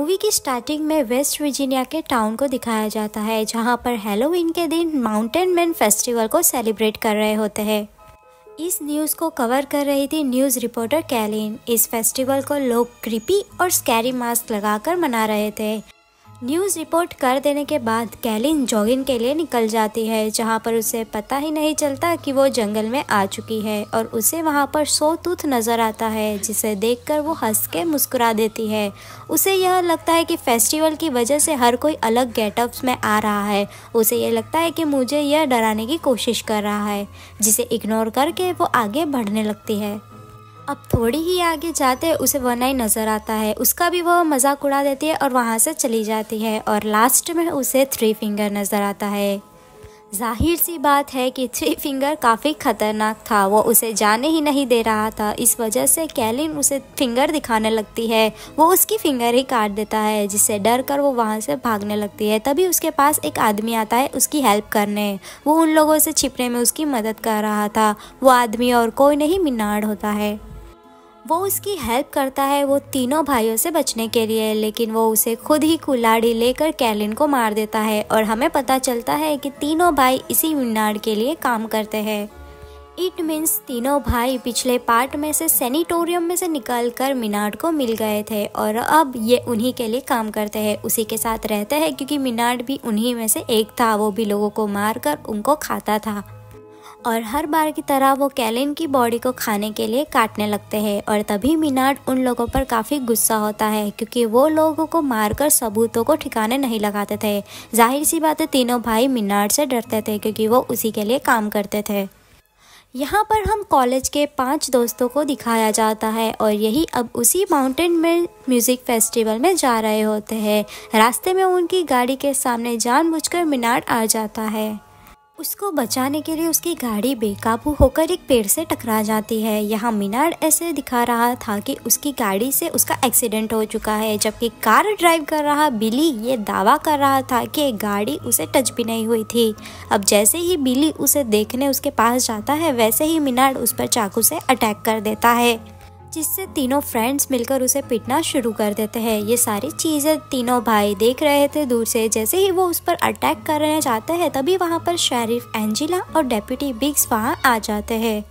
Movie की starting में West Virginia के टाउन को दिखाया जाता है, जहां पर हैलोवीन के दिन माउंटेन मैन फेस्टिवल को सेलिब्रेट कर रहे होते हैं। इस न्यूज़ को कवर कर रही थी न्यूज़ रिपोर्टर कैलिन। इस फेस्टिवल को लोग क्रीपी और स्कैरी मास्क लगाकर मना रहे थे। न्यूज़ रिपोर्ट कर देने के बाद कैलिन जॉगिंग के लिए निकल जाती है, जहां पर उसे पता ही नहीं चलता कि वो जंगल में आ चुकी है और उसे वहां पर सॉटूथ नज़र आता है, जिसे देखकर वो हंस के मुस्कुरा देती है। उसे यह लगता है कि फेस्टिवल की वजह से हर कोई अलग गेटअप्स में आ रहा है। उसे यह लगता है कि मुझे यह डराने की कोशिश कर रहा है, जिसे इग्नोर करके वो आगे बढ़ने लगती है। अब थोड़ी ही आगे जाते उसे वनाई नज़र आता है। उसका भी वह मजाक उड़ा देती है और वहाँ से चली जाती है और लास्ट में उसे थ्री फिंगर नज़र आता है। जाहिर सी बात है कि थ्री फिंगर काफ़ी खतरनाक था। वो उसे जाने ही नहीं दे रहा था। इस वजह से कैलिन उसे फिंगर दिखाने लगती है। वो उसकी फिंगर ही काट देता है, जिससे डर कर वो वहाँ से भागने लगती है। तभी उसके पास एक आदमी आता है उसकी हेल्प करने। वो उन लोगों से छिपने में उसकी मदद कर रहा था। वो आदमी और कोई नहीं, मिनार्ड होता है। वो उसकी हेल्प करता है वो तीनों भाइयों से बचने के लिए, लेकिन वो उसे खुद ही कुल्हाड़ी लेकर कैलिन को मार देता है और हमें पता चलता है कि तीनों भाई इसी मिनार्ड के लिए काम करते हैं। इट मीन्स तीनों भाई पिछले पार्ट में से सैनिटोरियम में से निकलकर मिनार्ड को मिल गए थे और अब ये उन्हीं के लिए काम करते हैं, उसी के साथ रहते हैं, क्योंकि मिनार्ड भी उन्हीं में से एक था। वो भी लोगों को मारकर उनको खाता था और हर बार की तरह वो कैलिन की बॉडी को खाने के लिए काटने लगते हैं। और तभी मिनार्ड उन लोगों पर काफ़ी गुस्सा होता है, क्योंकि वो लोगों को मारकर सबूतों को ठिकाने नहीं लगाते थे। जाहिर सी बात है, तीनों भाई मिनार्ड से डरते थे, क्योंकि वो उसी के लिए काम करते थे। यहाँ पर हम कॉलेज के 5 दोस्तों को दिखाया जाता है और यही अब उसी माउंटेन में म्यूज़िक फेस्टिवल में जा रहे होते हैं। रास्ते में उनकी गाड़ी के सामने जानबूझकर मिनार्ड आ जाता है। उसको बचाने के लिए उसकी गाड़ी बेकाबू होकर एक पेड़ से टकरा जाती है। यहाँ मिनार्ड ऐसे दिखा रहा था कि उसकी गाड़ी से उसका एक्सीडेंट हो चुका है, जबकि कार ड्राइव कर रहा बिली ये दावा कर रहा था कि गाड़ी उसे टच भी नहीं हुई थी। अब जैसे ही बिली उसे देखने उसके पास जाता है, वैसे ही मिनार्ड उस पर चाकू से अटैक कर देता है, जिससे तीनों फ्रेंड्स मिलकर उसे पीटना शुरू कर देते हैं। ये सारी चीज़ें तीनों भाई देख रहे थे दूर से। जैसे ही वो उस पर अटैक करने जाते हैं, तभी वहाँ पर शेरिफ एंजिला और डेप्यूटी बिग्स वहाँ आ जाते हैं।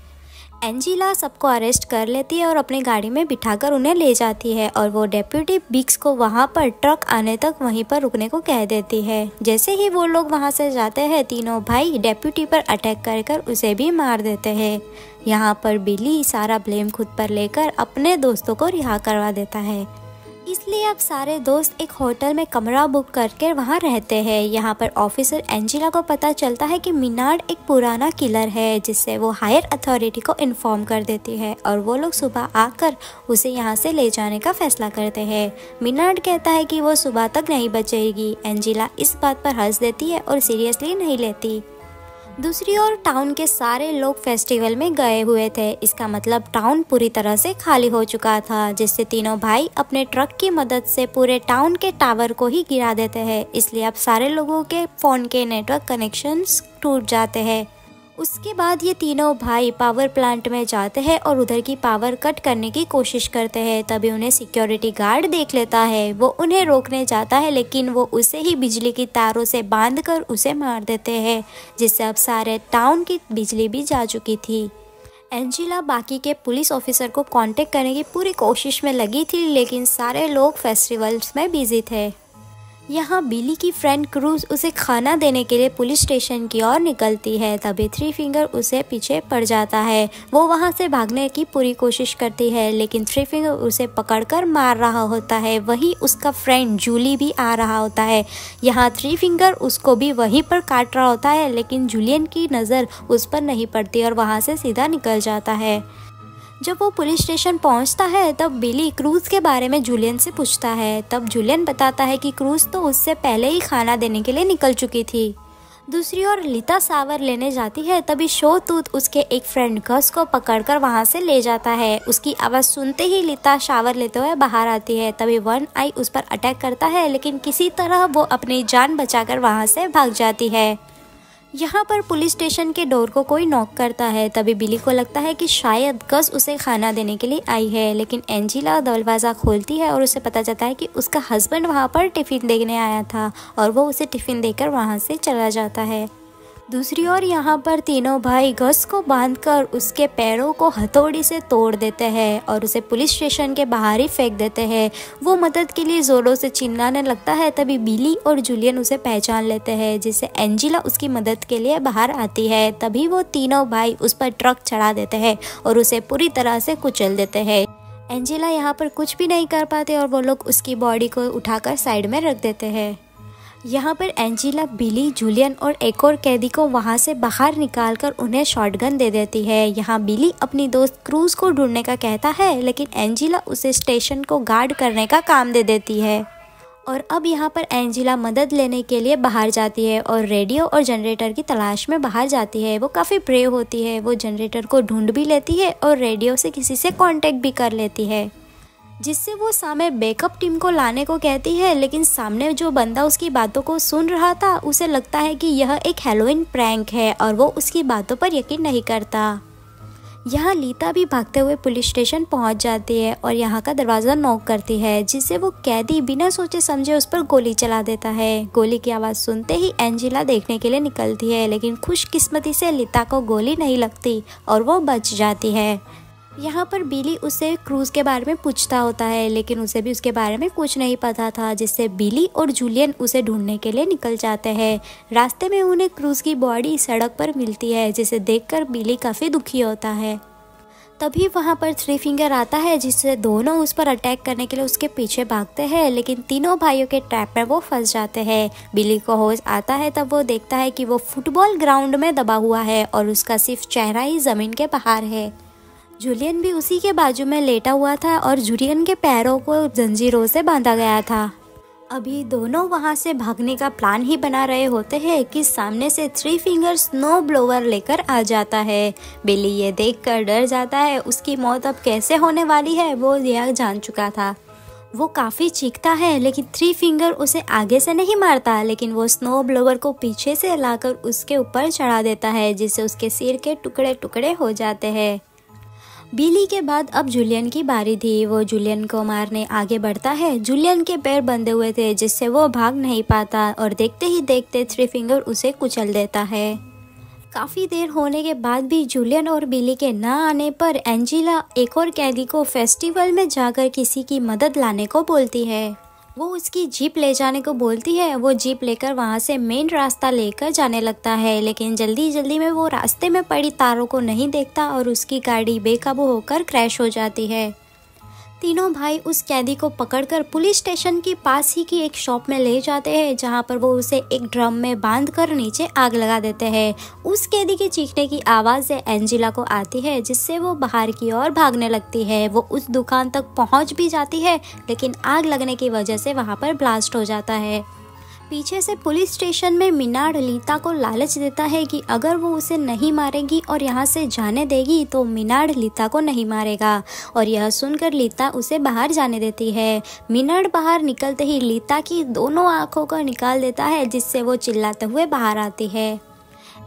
एंजिला सबको अरेस्ट कर लेती है और अपनी गाड़ी में बिठाकर उन्हें ले जाती है और वो डेप्यूटी बिग्स को वहाँ पर ट्रक आने तक वहीं पर रुकने को कह देती है। जैसे ही वो लोग वहाँ से जाते हैं, तीनों भाई डेप्यूटी पर अटैक कर उसे भी मार देते हैं। यहाँ पर बिली सारा ब्लेम खुद पर लेकर अपने दोस्तों को रिहा करवा देता है। इसलिए अब सारे दोस्त एक होटल में कमरा बुक करके वहाँ रहते हैं। यहाँ पर ऑफिसर एंजिला को पता चलता है कि मिनार्ड एक पुराना किलर है, जिससे वो हायर अथॉरिटी को इन्फॉर्म कर देती है और वो लोग सुबह आकर उसे यहाँ से ले जाने का फैसला करते हैं। मिनार्ड कहता है कि वो सुबह तक नहीं बचेगी। एंजिला इस बात पर हंस देती है और सीरियसली नहीं लेती। दूसरी ओर टाउन के सारे लोग फेस्टिवल में गए हुए थे। इसका मतलब टाउन पूरी तरह से खाली हो चुका था, जिससे तीनों भाई अपने ट्रक की मदद से पूरे टाउन के टावर को ही गिरा देते हैं। इसलिए अब सारे लोगों के फ़ोन के नेटवर्क कनेक्शंस टूट जाते हैं। उसके बाद ये तीनों भाई पावर प्लांट में जाते हैं और उधर की पावर कट करने की कोशिश करते हैं। तभी उन्हें सिक्योरिटी गार्ड देख लेता है। वो उन्हें रोकने जाता है, लेकिन वो उसे ही बिजली की तारों से बांधकर उसे मार देते हैं, जिससे अब सारे टाउन की बिजली भी जा चुकी थी। एंजिला बाकी के पुलिस ऑफिसर को कांटेक्ट करने की पूरी कोशिश में लगी थी, लेकिन सारे लोग फेस्टिवल्स में बिजी थे। यहाँ बिली की फ्रेंड क्रूज उसे खाना देने के लिए पुलिस स्टेशन की ओर निकलती है। तभी थ्री फिंगर उसे पीछे पड़ जाता है। वो वहाँ से भागने की पूरी कोशिश करती है, लेकिन थ्री फिंगर उसे पकड़कर मार रहा होता है। वहीं उसका फ्रेंड जूली भी आ रहा होता है। यहाँ थ्री फिंगर उसको भी वहीं पर काट रहा होता है, लेकिन जूलियन की नज़र उस पर नहीं पड़ती और वहाँ से सीधा निकल जाता है। जब वो पुलिस स्टेशन पहुंचता है, तब बिली क्रूज के बारे में जूलियन से पूछता है। तब जूलियन बताता है कि क्रूज तो उससे पहले ही खाना देने के लिए निकल चुकी थी। दूसरी ओर लिता शावर लेने जाती है। तभी सॉटूथ उसके एक फ्रेंड गस को पकड़कर वहां से ले जाता है। उसकी आवाज़ सुनते ही लिता शावर लेते हुए बाहर आती है। तभी वन आई उस पर अटैक करता है, लेकिन किसी तरह वो अपनी जान बचाकर वहां से भाग जाती है। यहाँ पर पुलिस स्टेशन के डोर को कोई नॉक करता है। तभी बिली को लगता है कि शायद गस उसे खाना देने के लिए आई है, लेकिन एंजिला दरवाज़ा खोलती है और उसे पता चलता है कि उसका हस्बैंड वहाँ पर टिफ़िन देने आया था और वो उसे टिफ़िन देकर वहाँ से चला जाता है। दूसरी ओर यहाँ पर तीनों भाई गस को बांधकर उसके पैरों को हथौड़ी से तोड़ देते हैं और उसे पुलिस स्टेशन के बाहर ही फेंक देते हैं। वो मदद के लिए ज़ोरों से चिल्लाने लगता है। तभी बिली और जूलियन उसे पहचान लेते हैं, जिससे एंजिला उसकी मदद के लिए बाहर आती है। तभी वो तीनों भाई उस पर ट्रक चढ़ा देते हैं और उसे पूरी तरह से कुचल देते हैं। एंजिला यहाँ पर कुछ भी नहीं कर पाते और वो लोग उसकी बॉडी को उठाकर साइड में रख देते हैं। यहाँ पर एंजिला बिली, जूलियन और एक और कैदी को वहाँ से बाहर निकालकर उन्हें शॉटगन दे देती है। यहाँ बिली अपनी दोस्त क्रूज को ढूंढने का कहता है, लेकिन एंजिला उसे स्टेशन को गार्ड करने का काम दे देती है। और अब यहाँ पर एंजिला मदद लेने के लिए बाहर जाती है और रेडियो और जनरेटर की तलाश में बाहर जाती है। वो काफ़ी ब्रेव होती है। वो जनरेटर को ढूंढ भी लेती है और रेडियो से किसी से कांटेक्ट भी कर लेती है, जिससे वो सामने बैकअप टीम को लाने को कहती है। लेकिन सामने जो बंदा उसकी बातों को सुन रहा था, उसे लगता है कि यह एक हैलोवीन प्रैंक है और वो उसकी बातों पर यकीन नहीं करता। यहाँ लीता भी भागते हुए पुलिस स्टेशन पहुंच जाती है और यहाँ का दरवाज़ा नॉक करती है, जिससे वो कैदी बिना सोचे समझे उस पर गोली चला देता है। गोली की आवाज़ सुनते ही एंजिला देखने के लिए निकलती है, लेकिन खुशकिस्मती से लीता को गोली नहीं लगती और वो बच जाती है। यहाँ पर बिली उसे क्रूज के बारे में पूछता होता है, लेकिन उसे भी उसके बारे में कुछ नहीं पता था, जिससे बिली और जूलियन उसे ढूंढने के लिए निकल जाते हैं। रास्ते में उन्हें क्रूज की बॉडी सड़क पर मिलती है, जिसे देखकर बिली काफ़ी दुखी होता है। तभी वहाँ पर थ्री फिंगर आता है, जिससे दोनों उस पर अटैक करने के लिए उसके पीछे भागते हैं, लेकिन तीनों भाइयों के ट्रैप में वो फंस जाते हैं। बिली को होश आता है तब वो देखता है कि वो फुटबॉल ग्राउंड में दबा हुआ है और उसका सिर्फ चेहरा ही ज़मीन के बाहर है। जूलियन भी उसी के बाजू में लेटा हुआ था और जूलियन के पैरों को जंजीरों से बांधा गया था। अभी दोनों वहां से भागने का प्लान ही बना रहे होते हैं कि सामने से थ्री फिंगर स्नो ब्लोवर लेकर आ जाता है। बिली ये देखकर डर जाता है। उसकी मौत अब कैसे होने वाली है वो यह जान चुका था। वो काफ़ी चीखता है, लेकिन थ्री फिंगर उसे आगे से नहीं मारता, लेकिन वो स्नो ब्लोवर को पीछे से लाकर उसके ऊपर चढ़ा देता है, जिससे उसके सिर के टुकड़े टुकड़े हो जाते हैं। बिली के बाद अब जूलियन की बारी थी। वो जूलियन को मारने आगे बढ़ता है। जूलियन के पैर बंधे हुए थे, जिससे वो भाग नहीं पाता और देखते ही देखते थ्री फिंगर उसे कुचल देता है। काफ़ी देर होने के बाद भी जूलियन और बिली के ना आने पर एंजिला एक और कैदी को फेस्टिवल में जाकर किसी की मदद लाने को बोलती है। वो उसकी जीप ले जाने को बोलती है। वो जीप लेकर वहाँ से मेन रास्ता लेकर जाने लगता है, लेकिन जल्दी जल्दी में वो रास्ते में पड़ी तारों को नहीं देखता और उसकी गाड़ी बेकाबू होकर क्रैश हो जाती है। तीनों भाई उस कैदी को पकड़कर पुलिस स्टेशन के पास ही की एक शॉप में ले जाते हैं, जहाँ पर वो उसे एक ड्रम में बांधकर नीचे आग लगा देते हैं। उस कैदी के चीखने की आवाज़ से एंजिला को आती है, जिससे वो बाहर की ओर भागने लगती है। वो उस दुकान तक पहुँच भी जाती है, लेकिन आग लगने की वजह से वहाँ पर ब्लास्ट हो जाता है। पीछे से पुलिस स्टेशन में मिनार्ड लीता को लालच देता है कि अगर वो उसे नहीं मारेगी और यहाँ से जाने देगी तो मिनार्ड लीता को नहीं मारेगा, और यह सुनकर लीता उसे बाहर जाने देती है। मिनार्ड बाहर निकलते ही लीता की दोनों आंखों को निकाल देता है, जिससे वो चिल्लाते हुए बाहर आती है।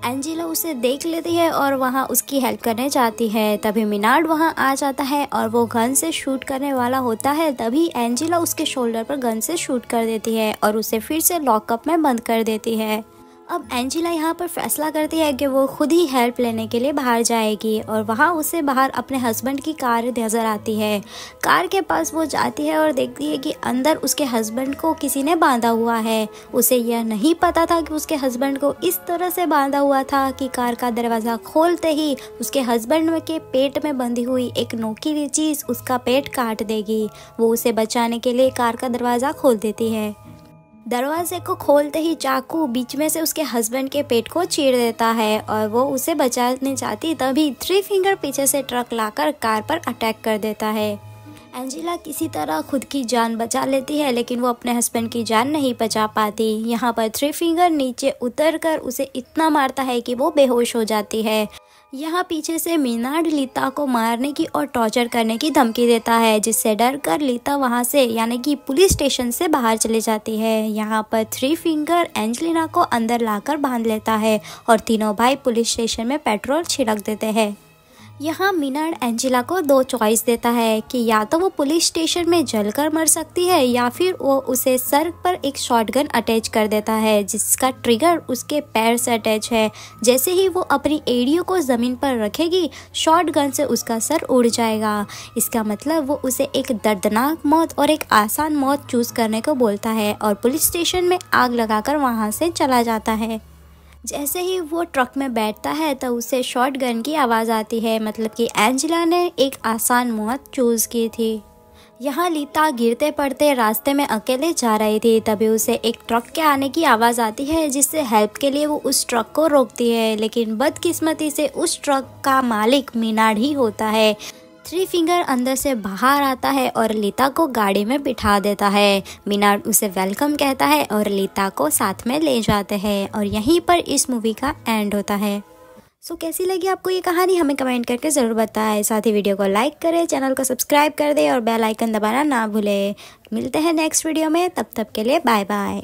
एंजिला उसे देख लेती है और वहाँ उसकी हेल्प करने जाती है। तभी मिनार्ड वहाँ आ जाता है और वो गन से शूट करने वाला होता है। तभी एंजिला उसके शोल्डर पर गन से शूट कर देती है और उसे फिर से लॉकअप में बंद कर देती है। अब एंजिला यहाँ पर फैसला करती है कि वो खुद ही हेल्प लेने के लिए बाहर जाएगी, और वहाँ उसे बाहर अपने हस्बैंड की कार नजर आती है। कार के पास वो जाती है और देखती है कि अंदर उसके हस्बैंड को किसी ने बांधा हुआ है। उसे यह नहीं पता था कि उसके हस्बैंड को इस तरह से बांधा हुआ था कि कार का दरवाज़ा खोलते ही उसके हस्बैंड के पेट में बंधी हुई एक नोकीली चीज़ उसका पेट काट देगी। वो उसे बचाने के लिए कार का दरवाज़ा खोल देती है। दरवाजे को खोलते ही चाकू बीच में से उसके हस्बैंड के पेट को चीर देता है और वो उसे बचाने जाती, तभी थ्री फिंगर पीछे से ट्रक लाकर कार पर अटैक कर देता है। एंजिला किसी तरह खुद की जान बचा लेती है, लेकिन वो अपने हस्बैंड की जान नहीं बचा पाती। यहाँ पर थ्री फिंगर नीचे उतरकर उसे इतना मारता है कि वो बेहोश हो जाती है। यहाँ पीछे से मीनार्ड लीता को मारने की और टॉर्चर करने की धमकी देता है, जिससे डर कर लीता वहाँ से यानी कि पुलिस स्टेशन से बाहर चली जाती है। यहाँ पर थ्री फिंगर एंजेलिना को अंदर लाकर बांध लेता है और तीनों भाई पुलिस स्टेशन में पेट्रोल छिड़क देते हैं। यहाँ मीनार्ड एंजेला को दो चॉइस देता है कि या तो वो पुलिस स्टेशन में जलकर मर सकती है या फिर वो उसे सर पर एक शॉटगन अटैच कर देता है, जिसका ट्रिगर उसके पैर से अटैच है। जैसे ही वो अपनी एड़ियों को ज़मीन पर रखेगी, शॉटगन से उसका सर उड़ जाएगा। इसका मतलब वो उसे एक दर्दनाक मौत और एक आसान मौत चूज़ करने को बोलता है और पुलिस स्टेशन में आग लगाकर वहाँ से चला जाता है। जैसे ही वो ट्रक में बैठता है तो उसे शॉटगन की आवाज़ आती है, मतलब कि एंजेला ने एक आसान मौत चूज़ की थी। यहाँ लीता गिरते पड़ते रास्ते में अकेले जा रही थी, तभी उसे एक ट्रक के आने की आवाज़ आती है, जिससे हेल्प के लिए वो उस ट्रक को रोकती है। लेकिन बदकिस्मती से उस ट्रक का मालिक मीनार्ड ही होता है। थ्री फिंगर अंदर से बाहर आता है और लीता को गाड़ी में बिठा देता है। मीनार्ड उसे वेलकम कहता है और लीता को साथ में ले जाते हैं और यहीं पर इस मूवी का एंड होता है। सो कैसी लगी आपको ये कहानी, हमें कमेंट करके ज़रूर बताएं। साथ ही वीडियो को लाइक करें, चैनल को सब्सक्राइब कर दें और बेल आइकन दबाना ना भूलें। मिलते हैं नेक्स्ट वीडियो में, तब तक के लिए बाय बाय।